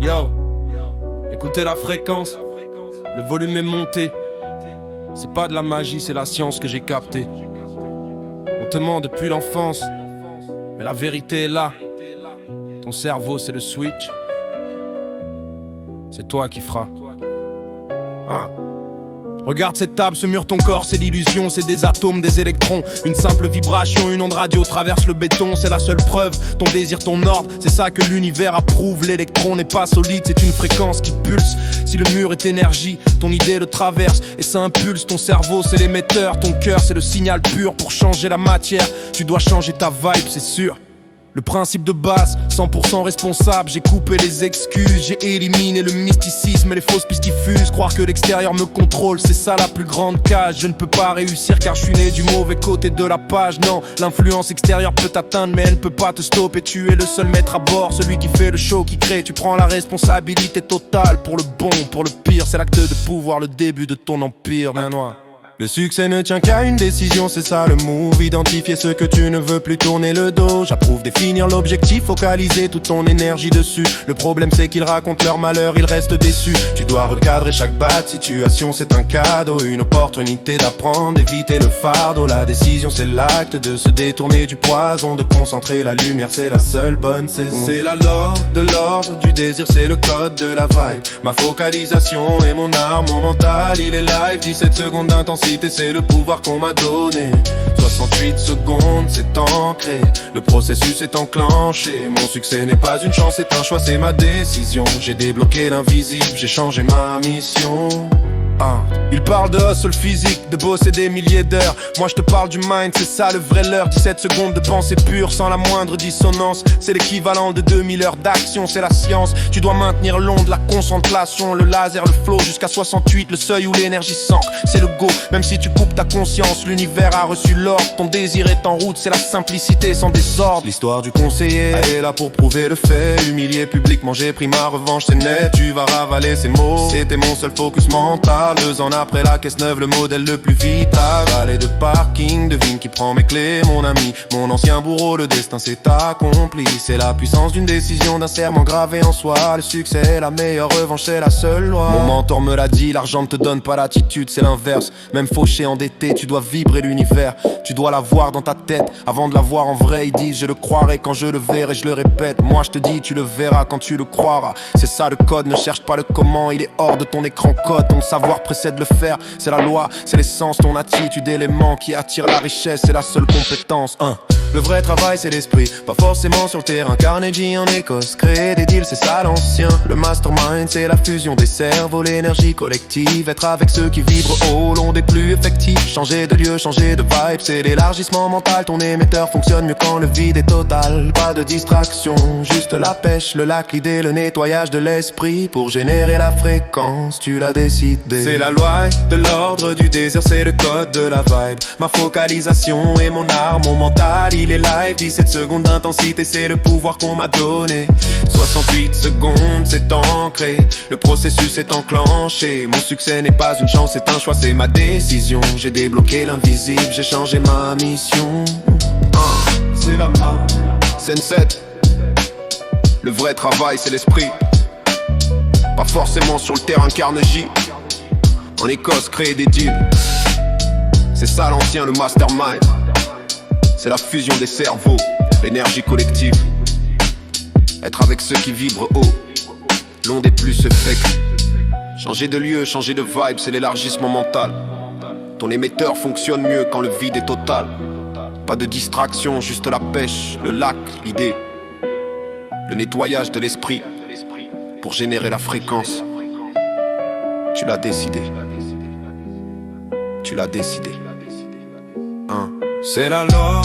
Yo, écoutez la fréquence, le volume est monté. C'est pas de la magie, c'est la science que j'ai captée. On te ment depuis l'enfance, mais la vérité est là. Ton cerveau c'est le switch, c'est toi qui feras. Ah. Regarde cette table, ce mur, ton corps, c'est l'illusion, c'est des atomes, des électrons. Une simple vibration, une onde radio traverse le béton, c'est la seule preuve. Ton désir, ton ordre, c'est ça que l'univers approuve. L'électron n'est pas solide, c'est une fréquence qui pulse. Si le mur est énergie, ton idée le traverse et ça impulse. Ton cerveau, c'est l'émetteur, ton cœur, c'est le signal pur. Pour changer la matière, tu dois changer ta vibe, c'est sûr. Le principe de base, 100% responsable. J'ai coupé les excuses, j'ai éliminé le mysticisme et les fausses pistes diffuses. Croire que l'extérieur me contrôle, c'est ça la plus grande cage. Je ne peux pas réussir car je suis né du mauvais côté de la page. Non, l'influence extérieure peut t'atteindre mais elle ne peut pas te stopper. Tu es le seul maître à bord, celui qui fait le show, qui crée. Tu prends la responsabilité totale pour le bon, pour le pire. C'est l'acte de pouvoir, le début de ton empire, bien noir. Le succès ne tient qu'à une décision, c'est ça le move. Identifier ce que tu ne veux plus, tourner le dos. J'approuve définir l'objectif, focaliser toute ton énergie dessus. Le problème c'est qu'ils racontent leur malheur, ils restent déçus. Tu dois recadrer chaque bad situation, c'est un cadeau. Une opportunité d'apprendre, d'éviter le fardeau. La décision c'est l'acte de se détourner du poison, de concentrer la lumière, c'est la seule bonne saison. C'est la loi de l'ordre, du désir c'est le code de la vibe. Ma focalisation est mon arme, mon mental il est live. 17 secondes d'intensité, c'est le pouvoir qu'on m'a donné. 68 secondes, c'est ancré. Le processus est enclenché. Mon succès n'est pas une chance, c'est un choix, c'est ma décision. J'ai débloqué l'invisible, j'ai changé ma mission. Il parle de hustle physique, de bosser des milliers d'heures. Moi je te parle du mind, c'est ça le vrai leurre. 17 secondes de pensée pure, sans la moindre dissonance. C'est l'équivalent de 2000 heures d'action, c'est la science. Tu dois maintenir l'onde, la concentration, le laser, le flow, jusqu'à 68, le seuil où l'énergie s'ancre. C'est le go, même si tu coupes ta conscience. L'univers a reçu l'ordre, ton désir est en route. C'est la simplicité sans désordre. L'histoire du conseiller est là pour prouver le fait. Humilié publiquement, j'ai pris ma revanche, c'est net. Tu vas ravaler ces mots, c'était mon seul focus mental. 2 ans après la caisse neuve, le modèle le plus vital. Valet de parking, devine qui prend mes clés, mon ami. Mon ancien bourreau, le destin s'est accompli. C'est la puissance d'une décision, d'un serment gravé en soi. Le succès est la meilleure revanche, c'est la seule loi. Mon mentor me l'a dit, l'argent ne te donne pas l'attitude, c'est l'inverse. Même fauché, endetté, tu dois vibrer l'univers. Tu dois l'avoir dans ta tête, avant de l'avoir en vrai. Ils disent je le croirai quand je le verrai, je le répète. Moi je te dis tu le verras quand tu le croiras. C'est ça le code, ne cherche pas le comment. Il est hors de ton écran code, ton savoir précède le faire. C'est la loi, c'est l'essence, ton attitude, élément qui attire la richesse, c'est la seule compétence. Le vrai travail c'est l'esprit, pas forcément sur le terrain. Carnegie en Écosse, créer des deals c'est ça l'ancien. Le mastermind c'est la fusion des cerveaux, l'énergie collective. Être avec ceux qui vibrent au long des plus effectifs. Changer de lieu, changer de vibe, c'est l'élargissement mental. Ton émetteur fonctionne mieux quand le vide est total. Pas de distraction, juste la pêche, le lac, l'idée, le nettoyage de l'esprit. Pour générer la fréquence, tu l'as décidé. C'est la loi de l'ordre, du désir c'est le code de la vibe. Ma focalisation est mon arme, mon mental il est live. 17 secondes d'intensité, c'est le pouvoir qu'on m'a donné. 68 secondes, c'est ancré. Le processus est enclenché. Mon succès n'est pas une chance, c'est un choix, c'est ma décision. J'ai débloqué l'invisible, j'ai changé ma mission. C'est la scène 7. Le vrai travail, c'est l'esprit. Pas forcément sur le terrain Carnegie. En Écosse, créer des deals. C'est ça l'ancien, le mastermind. C'est la fusion des cerveaux, l'énergie collective. Être avec ceux qui vibrent haut, l'onde est plus effective. Changer de lieu, changer de vibe, c'est l'élargissement mental. Ton émetteur fonctionne mieux quand le vide est total. Pas de distraction, juste la pêche, le lac, l'idée. Le nettoyage de l'esprit pour générer la fréquence. Tu l'as décidé. Tu l'as décidé. C'est la loi,